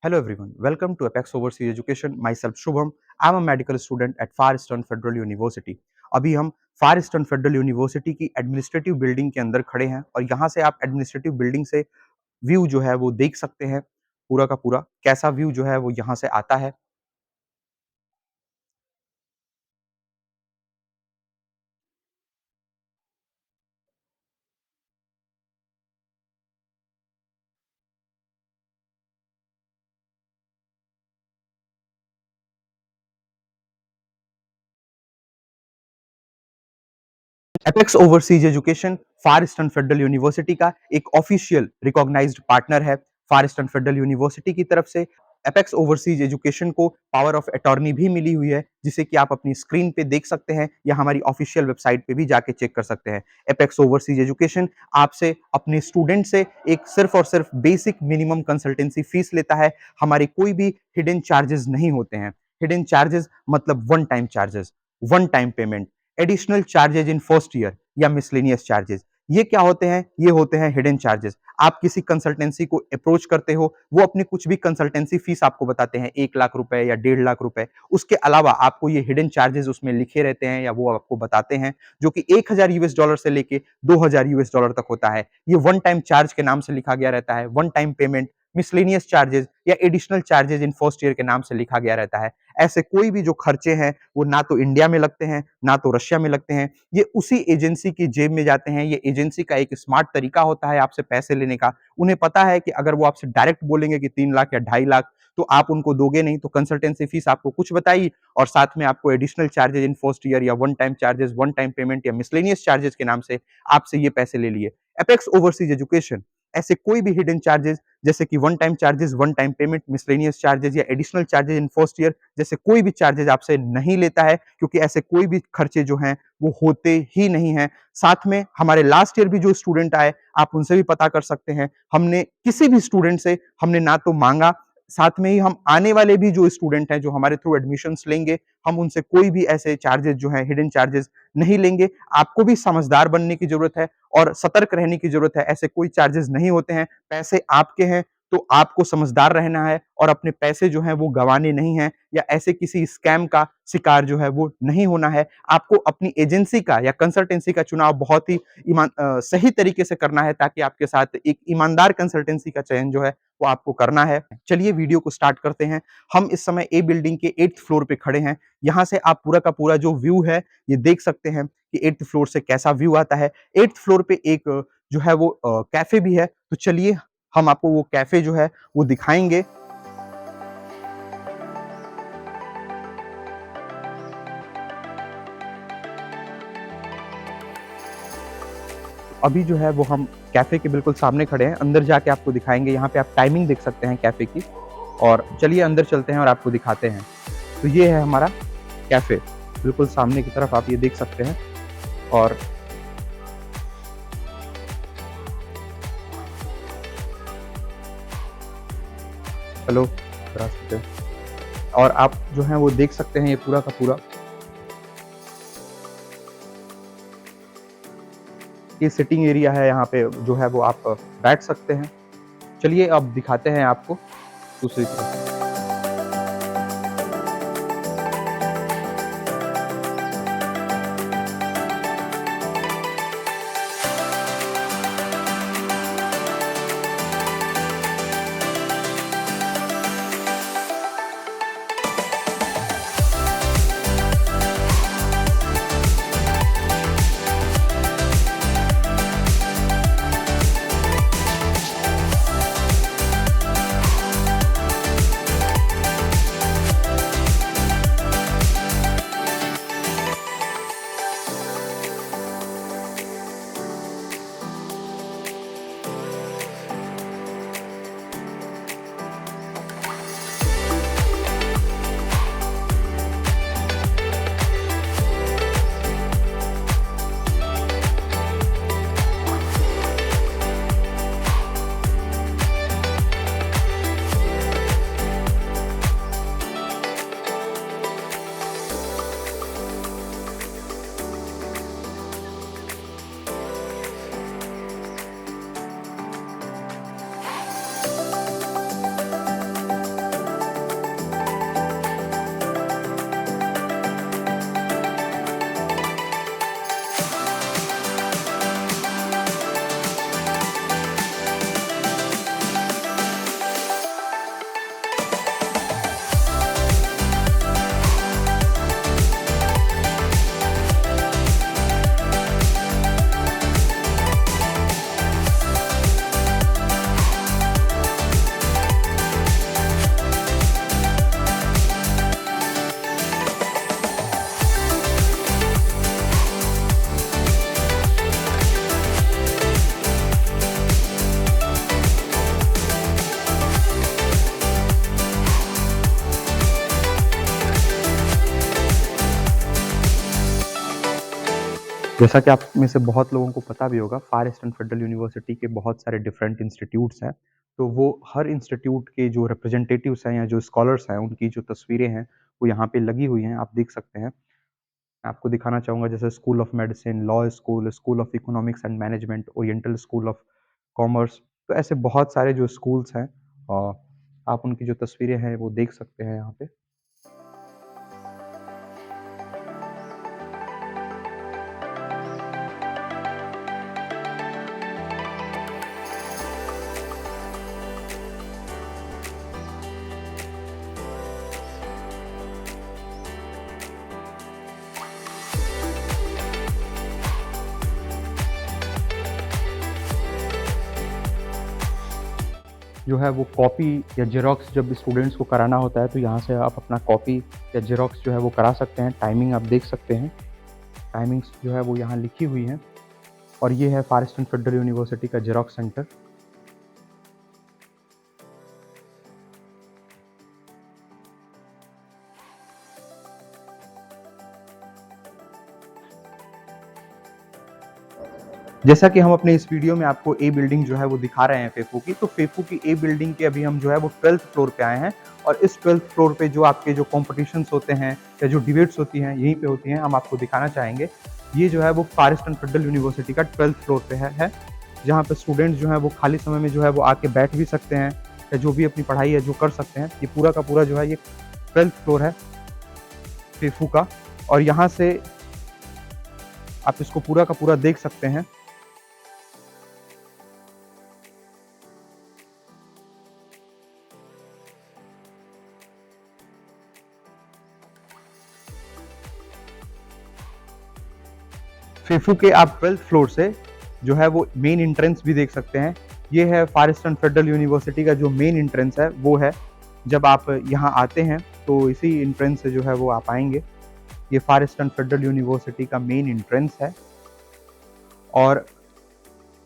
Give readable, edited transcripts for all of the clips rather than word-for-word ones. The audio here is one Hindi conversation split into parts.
Hello everyone, welcome to Apex Overseas Education. Myself Shubham, I'm a medical student at Far Eastern Federal University. अभी हम फार ईस्टर्न फेडरल यूनिवर्सिटी की एडमिनिस्ट्रेटिव बिल्डिंग के अंदर खड़े हैं और यहाँ से आप एडमिनिस्ट्रेटिव बिल्डिंग से व्यू जो है वो देख सकते हैं पूरा का पूरा कैसा व्यू जो है वो यहाँ से आता है। एपेक्स ओवरसीज एजुकेशन फार ईस्टर्न फेडरल यूनिवर्सिटी का एक ऑफिशियल रिकॉग्नाइज्ड पार्टनर है। फार ईस्टर्न फेडरल यूनिवर्सिटी की तरफ से एपेक्स ओवरसीज एजुकेशन को पावर ऑफ अटॉर्नी भी मिली हुई है, जिसे कि आप अपनी स्क्रीन पे देख सकते हैं या हमारी ऑफिशियल वेबसाइट पे भी जाके चेक कर सकते हैं। एपेक्स ओवरसीज एजुकेशन आपसे अपने स्टूडेंट से एक सिर्फ और सिर्फ बेसिक मिनिमम कंसल्टेंसी फीस लेता है। हमारे कोई भी हिडन चार्जेस नहीं होते हैं। हिडन चार्जेस मतलब one time charges, one time payment, additional charges इन फर्स्ट ईयर या मिसलेनियस चार्जेस। ये क्या होते हैं? ये होते हैं हिडन चार्जेस। आप किसी कंसल्टेंसी को अप्रोच करते हो, वो अपनी कुछ भी कंसल्टेंसी फीस आपको बताते हैं, 1 लाख रुपए या 1.5 लाख रुपए। उसके अलावा आपको ये हिडन चार्जेस उसमें लिखे रहते हैं या वो आपको बताते हैं, जो कि 1000 US डॉलर से लेके 2000 US डॉलर तक होता है। ये वन टाइम चार्ज के नाम से लिखा गया रहता है। One time payment, miscellaneous charges या additional charges in first year के नाम से लिखा गया रहता है। ऐसे कोई भी जो खर्चे हैं वो ना तो इंडिया में लगते हैं ना तो रशिया में लगते हैं। ये उसी एजेंसी की जेब में जाते हैं। ये एजेंसी का एक स्मार्ट तरीका होता है आपसे पैसे लेने का। उन्हें पता है कि अगर वो आपसे डायरेक्ट बोलेंगे कि 3 लाख या 2.5 लाख, तो आप उनको दोगे नहीं। तो कंसल्टेंसी फीस आपको कुछ बताई और साथ में आपको additional charges in first year या one time charges, one time payment या मिसलेनियस चार्जेस के नाम से आपसे ये पैसे ले लिए। एपेक्स ओवरसीज एजुकेशन ऐसे कोई भी हिडन चार्जेस जैसे कि one time charges, one time payment, miscellaneous charges या additional charges in first year जैसे कोई भी चार्जेस आपसे नहीं लेता है, क्योंकि ऐसे कोई भी खर्चे जो हैं वो होते ही नहीं हैं। साथ में हमारे लास्ट ईयर भी जो स्टूडेंट आए, आप उनसे भी पता कर सकते हैं। हमने किसी भी स्टूडेंट से हमने ना तो मांगा, साथ में ही हम आने वाले भी जो स्टूडेंट हैं जो हमारे थ्रू एडमिशंस लेंगे, हम उनसे कोई भी ऐसे चार्जेस जो हैं हिडन चार्जेस नहीं लेंगे। आपको भी समझदार बनने की जरूरत है और सतर्क रहने की जरूरत है। ऐसे कोई चार्जेस नहीं होते हैं। पैसे आपके हैं तो आपको समझदार रहना है और अपने पैसे जो हैं वो गंवाने नहीं हैं या ऐसे किसी स्कैम का शिकार जो है वो नहीं होना है। आपको अपनी एजेंसी का या कंसल्टेंसी का चुनाव बहुत ही सही तरीके से करना है, ताकि आपके साथ एक ईमानदार कंसल्टेंसी का चयन जो है वो आपको करना है। चलिए वीडियो को स्टार्ट करते हैं। हम इस समय ए बिल्डिंग के 8th फ्लोर पे खड़े हैं। यहाँ से आप पूरा का पूरा जो व्यू है ये देख सकते हैं कि 8th फ्लोर से कैसा व्यू आता है। 8th फ्लोर पे एक जो है वो कैफे भी है। तो चलिए हम आपको वो कैफे जो है वो दिखाएंगे। अभी जो है वो हम कैफे के बिल्कुल सामने खड़े हैं। अंदर जाके आपको दिखाएंगे। यहाँ पे आप टाइमिंग देख सकते हैं कैफे की। और चलिए अंदर चलते हैं और आपको दिखाते हैं। तो ये है हमारा कैफे, बिल्कुल सामने की तरफ आप ये देख सकते हैं। और हेलो, और आप जो है वो देख सकते हैं ये पूरा का पूरा ये सिटिंग एरिया है। यहाँ पे जो है वो आप बैठ सकते हैं। चलिए अब दिखाते हैं आपको दूसरी तरफ। जैसा कि आप में से बहुत लोगों को पता भी होगा, फार ईस्टर्न फेडरल यूनिवर्सिटी के बहुत सारे डिफरेंट इंस्टीट्यूट्स हैं। तो वो हर इंस्टीट्यूट के जो रिप्रेजेंटेटिव्स हैं या जो स्कॉलर्स हैं, उनकी जो तस्वीरें हैं, वो यहाँ पे लगी हुई हैं, आप देख सकते हैं। मैं आपको दिखाना चाहूँगा जैसे school of medicine, law school, school of economics and management, oriental school of commerce. तो ऐसे बहुत सारे जो स्कूल्स हैं आप उनकी जो तस्वीरें हैं, वो देख सकते हैं यहाँ पे। जो है वो कॉपी या ज़ेरॉक्स जब स्टूडेंट्स को कराना होता है, तो यहाँ से आप अपना कॉपी या ज़ेरॉक्स जो है वो करा सकते हैं। टाइमिंग आप देख सकते हैं। टाइमिंग्स जो है वो यहाँ लिखी हुई हैं और ये है फार ईस्टर्न फेडरल यूनिवर्सिटी का ज़ेरॉक्स सेंटर। जैसा कि हम अपने इस वीडियो में आपको ए बिल्डिंग जो है वो दिखा रहे हैं फेफू की, तो फेफू की ए बिल्डिंग के अभी हम जो है वो 12th फ्लोर पे आए हैं और इस 12th फ्लोर पे जो आपके जो कॉम्पिटिशन्स होते हैं या जो डिबेट्स होती हैं, यहीं पे होती हैं, हम आपको दिखाना चाहेंगे। ये जो है वो फार ईस्टर्न फेडरल यूनिवर्सिटी का 12th फ्लोर पे है, जहाँ पे स्टूडेंट्स जो हैं वो खाली समय में जो है वो आके बैठ भी सकते हैं या जो भी अपनी पढ़ाई है जो कर सकते हैं। ये पूरा का पूरा जो है ये 12th फ्लोर है फेफू का और यहाँ से आप इसको पूरा का पूरा देख सकते हैं। फेफू के आप 12th फ्लोर से जो है वो मेन एंट्रेंस भी देख सकते हैं। ये है फार ईस्टर्न फेडरल यूनिवर्सिटी का जो मेन एंट्रेंस है वो है। जब आप यहाँ आते हैं तो इसी एंट्रेंस से जो है वो आप आएंगे। ये फार ईस्टर्न फेडरल यूनिवर्सिटी का मेन एंट्रेंस है और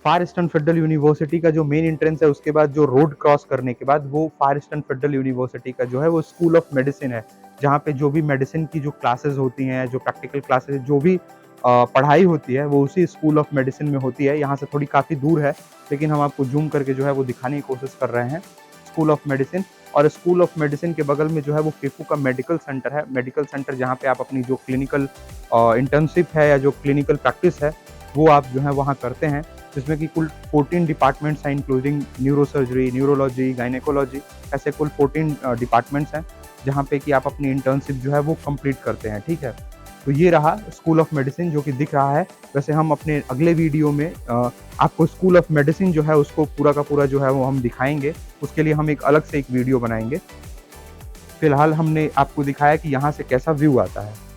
फार ईस्टर्न फेडरल यूनिवर्सिटी का जो मेन एंट्रेंस है उसके बाद जो रोड क्रॉस करने के बाद वो फार ईस्टर्न फेडरल यूनिवर्सिटी का जो है वो स्कूल ऑफ मेडिसिन है, जहाँ पे जो भी मेडिसिन की जो क्लासेस होती हैं, जो प्रैक्टिकल क्लासेस, जो भी पढ़ाई होती है वो उसी स्कूल ऑफ मेडिसिन में होती है। यहाँ से थोड़ी काफ़ी दूर है, लेकिन हम आपको जूम करके जो है वो दिखाने की कोशिश कर रहे हैं। स्कूल ऑफ मेडिसिन और स्कूल ऑफ मेडिसिन के बगल में जो है वो फेफू का मेडिकल सेंटर है। मेडिकल सेंटर जहाँ पे आप अपनी जो क्लिनिकल इंटर्नशिप है या जो क्लिनिकल प्रैक्टिस है वो आप जो है वहाँ करते हैं, जिसमें कि कुल 14 डिपार्टमेंट्स हैं, इंक्लूडिंग न्यूरोसर्जरी, न्यूरोलॉजी, गायनेकोलॉजी, ऐसे कुल 14 डिपार्टमेंट्स हैं जहाँ पे कि आप अपनी इंटर्नशिप जो है वो कंप्लीट करते हैं। ठीक है, तो ये रहा स्कूल ऑफ मेडिसिन जो कि दिख रहा है। वैसे हम अपने अगले वीडियो में आपको स्कूल ऑफ मेडिसिन जो है उसको पूरा का पूरा जो है वो हम दिखाएंगे। उसके लिए हम एक अलग से एक वीडियो बनाएंगे। फिलहाल हमने आपको दिखाया कि यहाँ से कैसा व्यू आता है।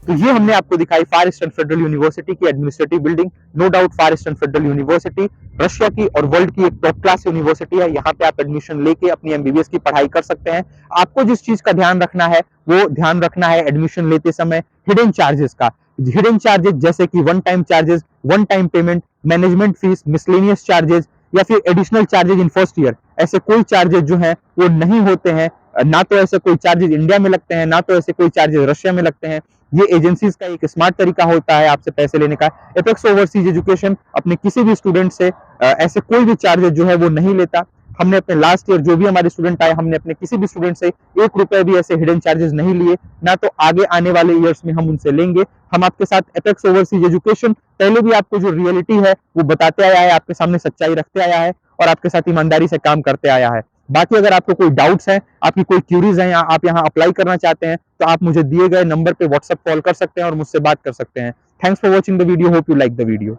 तो ये हमने आपको दिखाई फार ईस्टर्न फेडरल यूनिवर्सिटी की एडमिनिस्ट्रेटिव बिल्डिंग। नो डाउट फार ईस्टर्न फेडरल यूनिवर्सिटी रशिया की और वर्ल्ड की एक टॉप क्लास यूनिवर्सिटी है। यहाँ पे आप एडमिशन लेके अपनी एमबीबीएस की पढ़ाई कर सकते हैं। आपको जिस चीज का ध्यान रखना है वो ध्यान रखना है एडमिशन लेते समय हिडन चार्जेस का। हिडन चार्जेस जैसे कि one time charges, one time payment, management fees, miscellaneous charges या फिर additional charges in first year, ऐसे कोई चार्जेस जो हैं वो नहीं होते हैं। ना तो ऐसे कोई चार्जेस इंडिया में लगते हैं, ना तो ऐसे कोई चार्जेस रशिया में लगते हैं। ये एजेंसीज का एक स्मार्ट तरीका होता है आपसे पैसे लेने का। एपेक्स ओवरसीज एजुकेशन अपने किसी भी स्टूडेंट से ऐसे कोई भी चार्जेस जो है वो नहीं लेता। हमने अपने लास्ट ईयर जो भी हमारे स्टूडेंट आए, हमने अपने किसी भी स्टूडेंट से 1 रुपए भी ऐसे हिडन चार्जेस नहीं लिए, ना तो आगे आने वाले ईयर्स में हम उनसे लेंगे। हम आपके साथ एपेक्स ओवरसीज एजुकेशन पहले भी आपको जो रियलिटी है वो बताते आया है, आपके सामने सच्चाई रखते आया है और आपके साथ ईमानदारी से काम करते आया है। बाकी अगर आपको कोई डाउट्स हैं, आपकी कोई क्यूरीज हैं या आप यहाँ अप्लाई करना चाहते हैं, तो आप मुझे दिए गए नंबर पे व्हाट्सएप कॉल कर सकते हैं और मुझसे बात कर सकते हैं। Thanks for watching the video, hope you like the video.